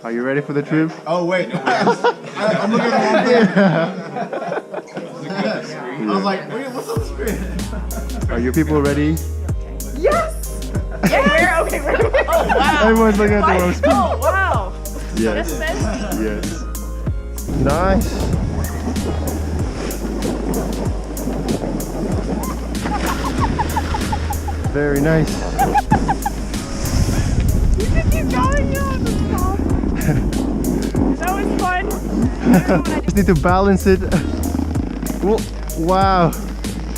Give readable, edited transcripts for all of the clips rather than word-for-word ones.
Are you ready for the trip? Oh wait, I'm looking at the wrong thing. I was like, wait, what's on the screen? Are you people ready? Yes! Yeah, okay, where? Oh, wow. Everyone's looking at the wrong screen. Oh, wow. Yes. Yes. Nice. Very nice. You can keep going, that was fun. Just need to balance it. Wow.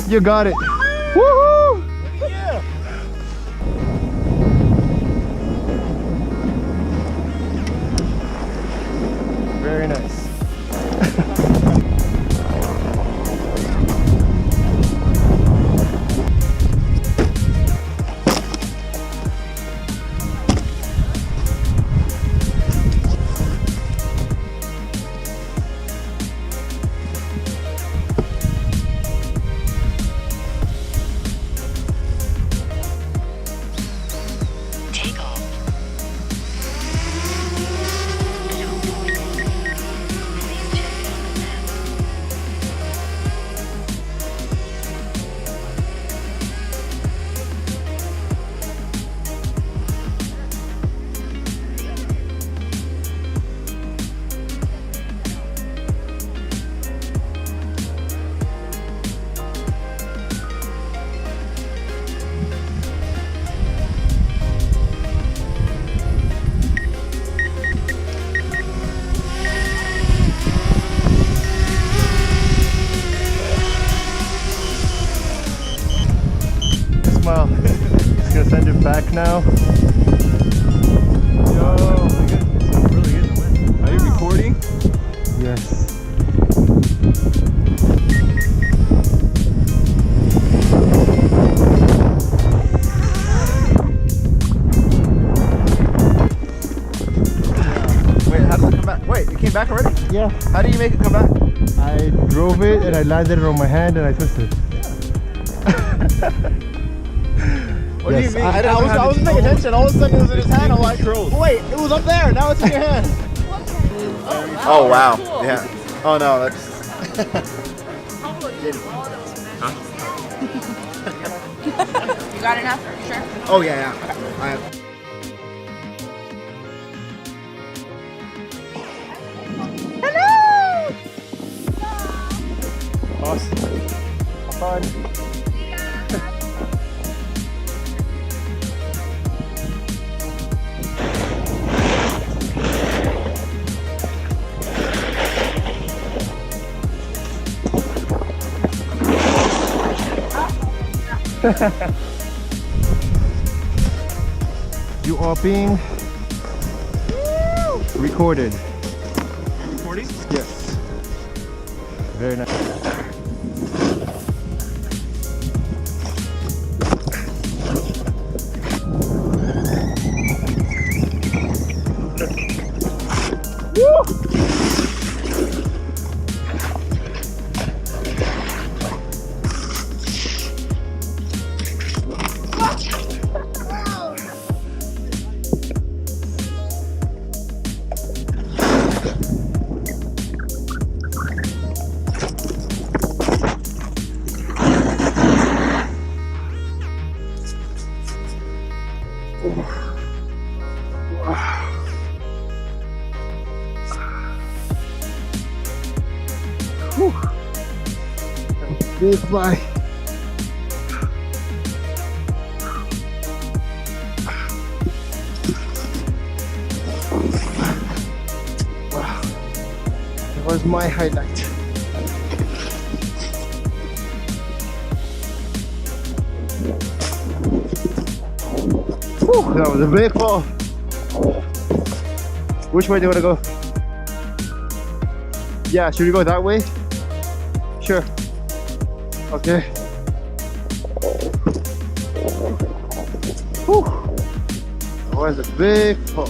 You got it. Woohoo! Yeah. Very nice. Smile. Just gonna send it back now. Yo, really good. Are you recording? Yes. Wait, how does it come back? Wait, it came back already? Yeah. How do you make it come back? I drove it and I landed it on my hand and I twisted. What do you mean? I wasn't paying attention. All of a sudden it was in his hand. I'm like, wait, it was up there. Now it's in your hand. Oh wow. Yeah. Oh no, that's. You got enough? Are you sure? Oh yeah, yeah. I have. Awesome. Have fun. You are being recorded. Recording? Yes. Very nice. Big fly. Wow, that was my highlight. Whew, that was a big fall. Which way do you want to go? Yeah, should we go that way? Sure. Okay. Whew. That was a big fall.